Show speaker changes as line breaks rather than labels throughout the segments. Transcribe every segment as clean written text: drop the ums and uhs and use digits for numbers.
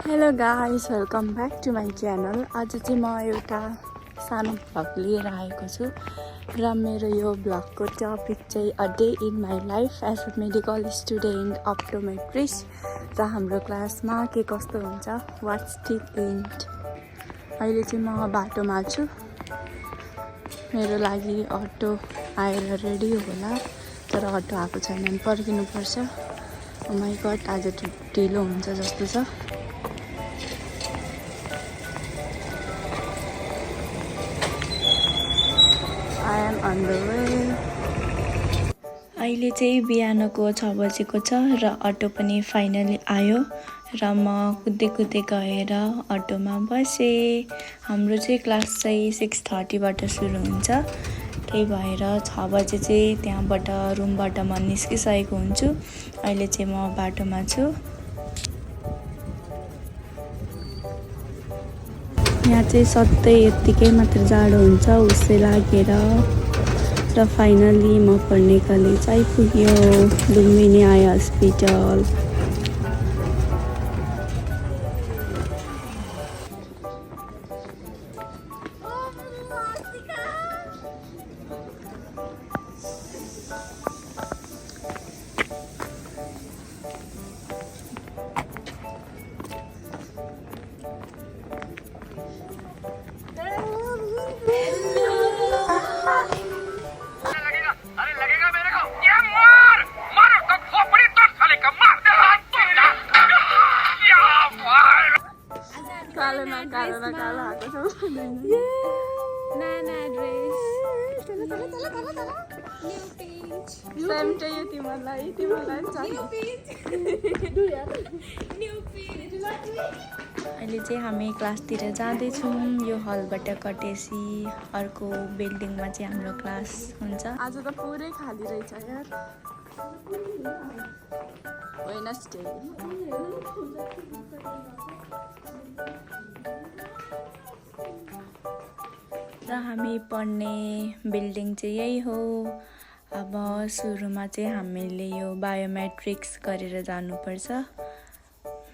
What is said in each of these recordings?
Hello guys, welcome back to my channel. आज चाहिँ म एउटा सानो भ्लग लिएर आएको छु र मेरो यो भ्लगको टपिक चाहिँ a day in my life as a medical student optometrist र हाम्रो क्लासमा के कस्तो हुन्छ, वाट्स टिक इन्ट। अहिले चाहिँ म बाटोमा छु, मेरो लागि अटो आएर रेडी होला, तर अटो आएको छैन भने पर्खिनुपर्छ। माई गड, आज ढिलो हुन्छ जस्तो छ। I am on the way। अहिले चाहिँ बिहानको 6 बजेको छ र अटो पनि फाइनली आयो र म कुद्दै कुद्दै गएर अटोमा बसेँ। हाम्रो चाहिँ क्लास चाहिँ 6:30बाट सुरु हुन्छ, त्यही भएर 6 बजे चाहिँ त्यहाँबाट रुमबाट म निस्किसकेको हुन्छु। अहिले चाहिँ म बाटोमा छु। यहाँ चाहिँ सधैँ यत्तिकै मात्र जाडो हुन्छ, उसै लागेर र फाइनली म पढ्ने कलेज आइपुग्यो, लुम्बिनी आई हस्पिटल। कालो आएको छ नाना ड्रेस सेम चाहियो तिमीलाई अहिले चाहिँ हामी क्लासतिर जाँदैछौँ। यो हलबाट कटेसी अर्को बिल्डिङमा चाहिँ हाम्रो क्लास हुन्छ। आज त पुरै खाली रहेछ यार, वेडनेसडे। र हामी पढ्ने बिल्डिङ चाहिँ यही हो। अब सुरुमा चाहिँ हामीले यो बायोमेट्रिक्स गरेर जानुपर्छ।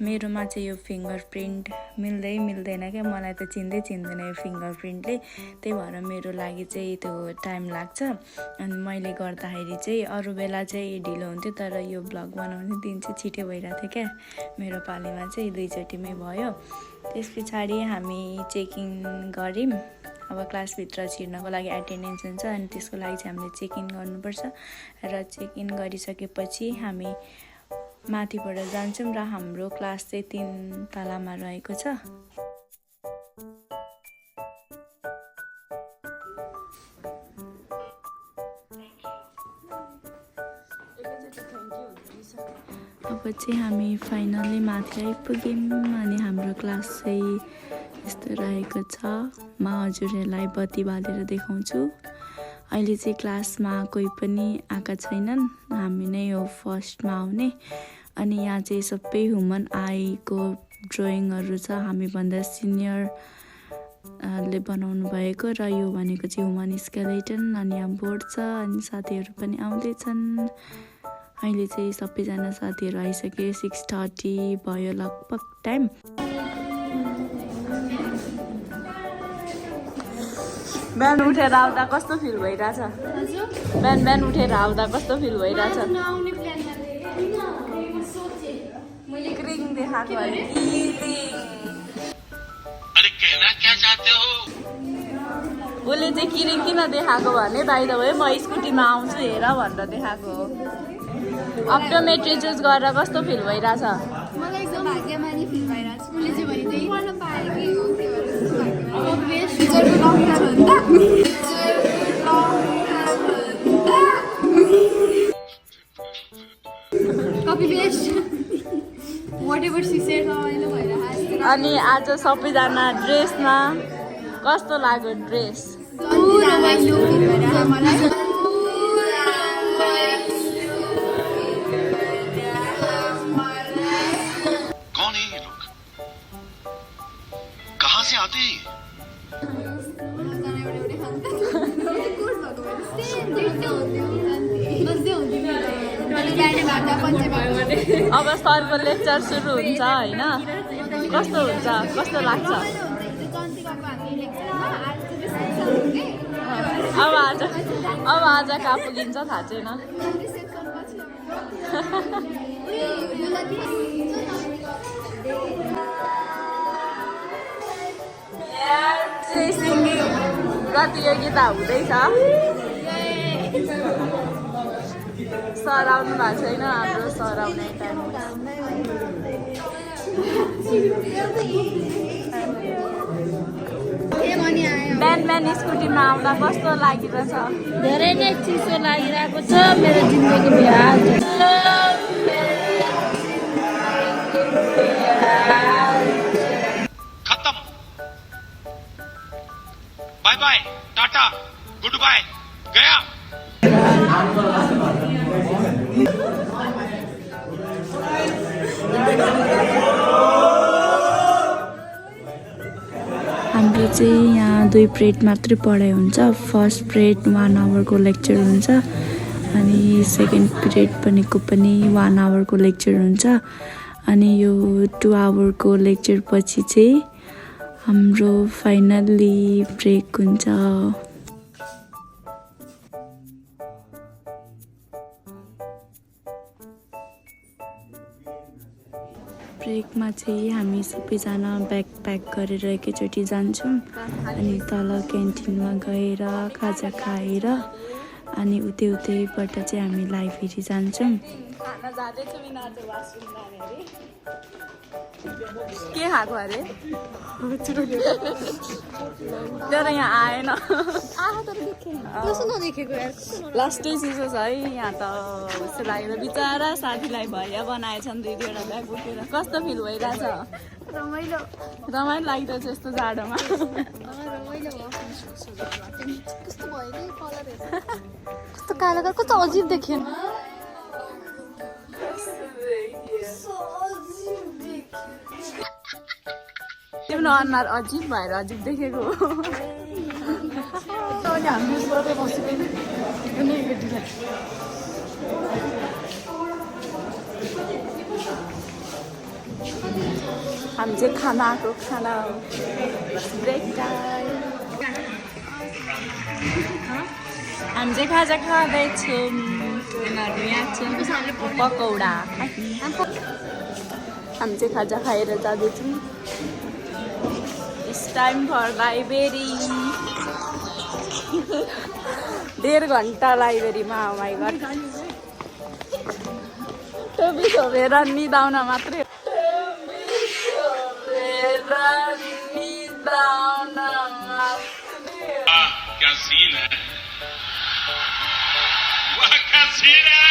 मेरोमा चाहिँ यो फिङ्गर प्रिन्ट मिल्दैन क्या, मलाई त चिन्दैन यो फिङ्गर प्रिन्टले, त्यही भएर मेरो लागि चाहिँ त्यो टाइम लाग्छ। अनि मैले गर्दाखेरि चाहिँ अरू बेला चाहिँ ढिलो हुन्थ्यो, तर यो भ्लग बनाउने दिन चाहिँ छिटो भइरहेको थियो क्या। मेरो पालीमा चाहिँ 2 चोटिमै भयो। त्यस पछाडि हामी चेकिङ गऱ्यौँ। अब क्लासभित्र छिर्नको लागि एटेन्डेन्स हुन्छ, अनि त्यसको लागि चाहिँ हामीले चेक इन गर्नुपर्छ र चेक इन गरिसकेपछि हामी माथिबाट जान्छौँ र हाम्रो क्लास चाहिँ 3 तलामा रहेको छ। अब चाहिँ हामी फाइनली माथि आइपुग्यौँ अनि हाम्रो क्लास चाहिँ यस्तो रहेको छ। म हजुरहरूलाई बत्ती बालेर देखाउँछु। अहिले चाहिँ क्लासमा कोही पनि आएका छैनन्, हामी नै हो फर्स्टमा आउने। अनि यहाँ चाहिँ सबै ह्युमन आईको ड्रइङहरू छ, हामीभन्दा सिनियरले बनाउनु भएको। र यो भनेको चाहिँ ह्युमन स्केलेटन। अनि यहाँ बोर्ड छ, अनि साथीहरू पनि आउँदैछन्। अहिले चाहिँ सबैजना साथीहरू आइसके, 6:30 भयो लगभग टाइम। बिहान उठेर आउँदा कस्तो फिल भइरहेछ? बिहान उठेर आउँदा कस्तो फिल भइरहेछ? क्रिङ देखाएको उसले चाहिँ किरिङ किन देखाएको भने, बाहिर भयो म स्कुटीमा आउँछु हेर भनेर देखाएको हो। अप्टोमेट्री चुज गरेर कस्तो फिल भइरहेछ?
मलाई एकदम भाग्यमानी फिल भइरहेछ। उसले चाहिँ भनिदिए पढ्न पाएँ कि हो
अनि आज सबैजना ड्रेसमा कस्तो लाग्यो ड्रेस?
कौन है ये लोग? कहाँ से आते हैं?
अब सरको लेक्चर सुरु हुन्छ होइन कस्तो हुन्छ कस्तो लाग्छ अब आज कहाँ पुगिन्छ थाहा छैन प्रतियोगिता हुँदैछ सर आउनु भएको छैन हाम्रो सर आउने टाइम बिहान स्कुटीमा आउँदा कस्तो लागिरहेछ
धेरै नै चिसो लागिरहेको छ मेरो जिन्दगी बिहार
खत्म bye bye tata good bye गया
हाम्रो चाहिँ यहाँ 2 पिरियड मात्रै पढाइ हुन्छ फर्स्ट पिरियड 1 आवरको लेक्चर हुन्छ अनि सेकेन्ड पिरियड भनेको पनि 1 आवरको लेक्चर हुन्छ अनि यो 2 आवरको लेक्चर पछि चाहिँ हाम्रो फाइनल्ली ब्रेक हुन्छ ब्रेकमा चाहिँ हामी सबैजना ब्याग प्याक गरेर एकैचोटि जान्छौँ अनि तल क्यान्टिनमा गएर खाजा खाएर अनि उतैबाट चाहिँ हामी लाइब्रेरी जान्छौँ के खाएको अरे तर यहाँ आएन लास्टै चिसो छ है यहाँ त जस्तो लागेर बिचरा साथीलाई भैया बनाएछन् 2-2वटा ब्याग बोकेर कस्तो फिल भइरहेछ रमाइलो लागिरहेछ यस्तो जाडोमा
कस्तो कालो कस्तो अजिब देखिएन
तिम्रो अनुहार अजिब भएर अजिब देखेको हामी चाहिँ खाना ब्रेक टाइम हामी चाहिँ खाजा खाँदैछौँ उनीहरू यहाँ चाहिँ पकौडा हामी चाहिँ खाजा खाएर जाँदैछौँ It's time for library 1.5 घन्टा लाइब्रेरीमा oh my god टोपी छोपेर निदाउन मात्रै
क्या सीन है वाह क्या सीन है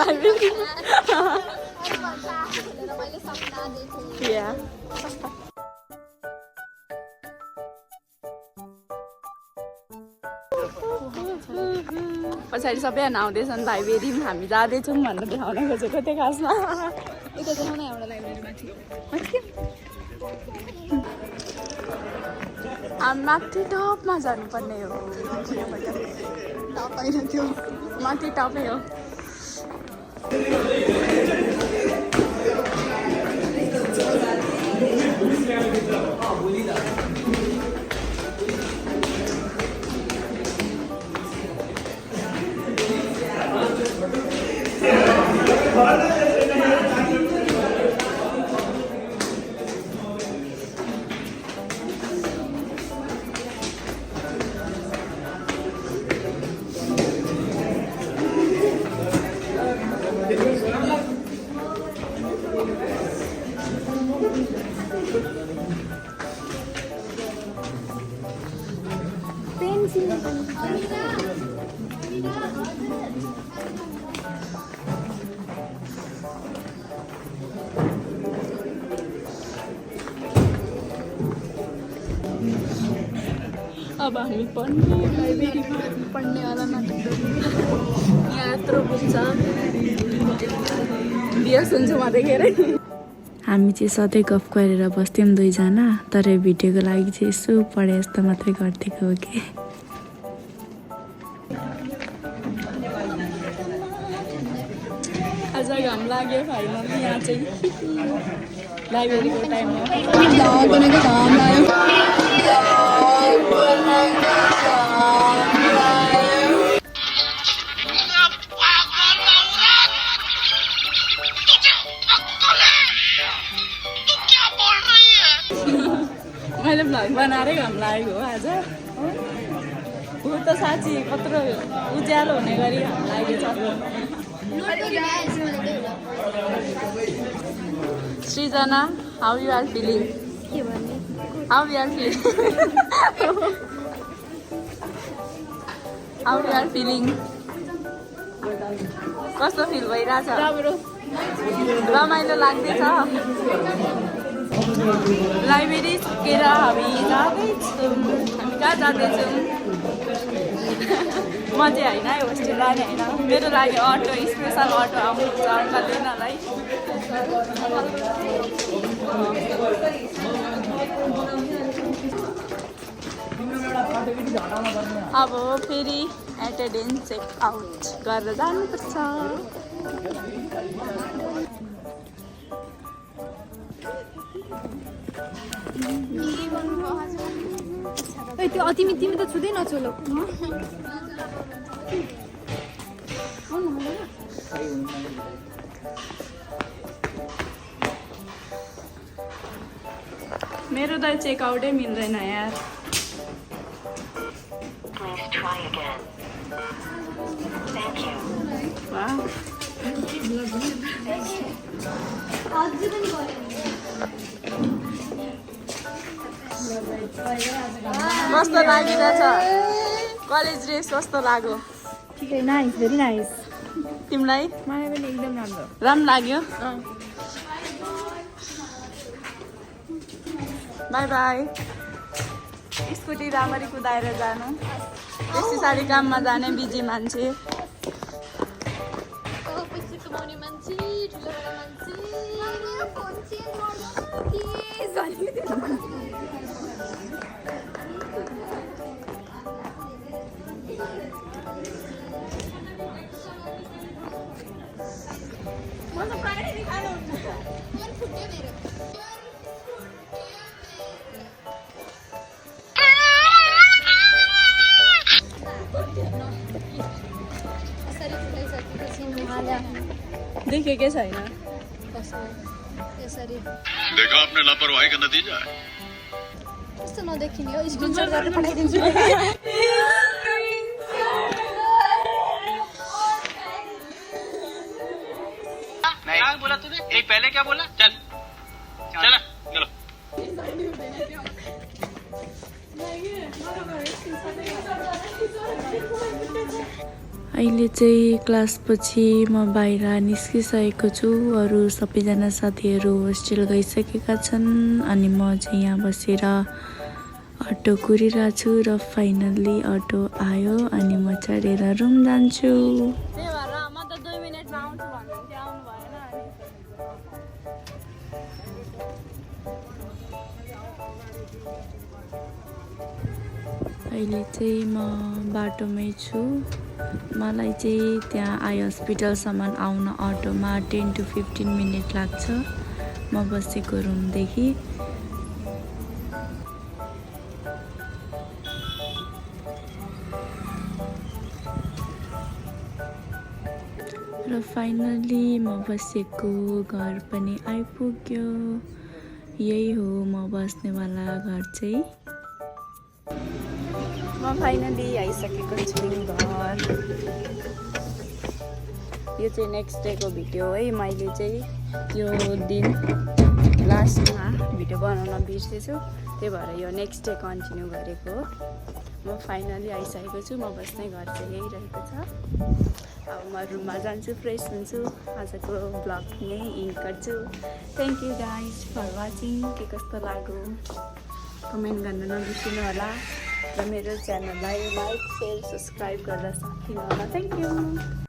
लाइब्रेरी पछाडि सबैजना आउँदैछन् लाइब्रेरीमा हामी जाँदैछौँ भनेर देखाउन खोजेको थिएँ खासमा हामी माथि टपमा जानुपर्ने हो माथि टपै हो अब हामी पढ्ने लाइब्रेरीमा पढ्नेवाला नाटक यहाँ यत्रो बुक छ बिहा सुन्छौँ देखेर हामी चाहिँ सधैँ गफ गरेर बस्थ्यौँ 2 जना तर भिडियोको लागि चाहिँ यसो पढे जस्तो मात्रै गरिदिएको हो कि लाग्यो फाइनली यहाँ चाहिँ लाइब्रेरीको टाइममा मैले भ्लग बनाएरै घाम लागेको हो आज ऊ त साँच्ची कत्रो उज्यालो हुने गरी घाम लागेको छ Srijana how you are feeling how you are feeling how you are feeling कस्तो फिल भइरहेछ रमाइलो लाग्दैछ लाइब्रेरी सकेर हामी जाँदैछौँ हामी कहाँ जाँदैछौँ म चाहिँ होइन है होस्टेल लाने होइन मेरो लागि अटो स्पेसल अटो आउनुहुन्छ अर्का दिनलाई अब फेरि एटेन्डेन्स चेक आउट गरेर जानुपर्छ
त्यो तिमी त छुँदै नचोलो
मेरो त चेकआउटै मिल्दैन यार कस्तो लागिरहेछ कलेज ड्रेस कस्तो लाग्यो
ठिकै नाइस भेरी नाइस
तिमीलाई
मलाई पनि एकदम राम्रो
राम्रो लाग्यो बाई बाई स्कुटी राम्ररी कुदाएर जानु यस पछाडि काममा जाने बिजी मान्छे
पैसा कमाउने मान्छे ठुलो
देखेकै छैन
देखा आपने लापरवाही का नतीजा है
त्यस्तो नदेखिने हो स्क्रिनशट गरेर पठाइदिन्छु
क्या बोला तूने एक पहले क्या बोला चल चला चलो
अहिले चाहिँ क्लासपछि म बाहिर निस्किसकेको छु अरू सबैजना साथीहरू होस्टेल गइसकेका छन् अनि म चाहिँ यहाँ बसेर अटो कुरिरहेको छु र फाइनल्ली अटो आयो अनि म चढेर रुम जान्छु अहिले चाहिँ म बाटोमै छु मलाई चाहिँ त्यहाँ आई हस्पिटलसम्म आउन अटोमा 10 to 15 मिनट लाग्छ म बसेको रुमदेखि र फाइनल्ली म बसेको घर पनि आइपुग्यो यही हो म बस्नेवाला घर चाहिँ म फाइनली आइसकेको छु घर यो चाहिँ नेक्स्ट डेको भिडियो है मैले चाहिँ यो दिन लास्टमा भिडियो बनाउन बिर्सेछु त्यही भएर यो नेक्स्ट डे कन्टिन्यू गरेको हो म फाइनली आइसकेको छु म बस्ने घर चाहिँ यही रहेको छ अब म रुममा जान्छु फ्रेस हुन्छु आजको ब्लग नै इन्ड गर्छु thank you guys for watching के कस्तो लाग्यो कमेन्ट गर्न नबिर्सिनु होला र मेरो च्यानललाई लाइक शेयर सब्सक्राइब गरेर साथ दिनु होला थ्याङ्क यू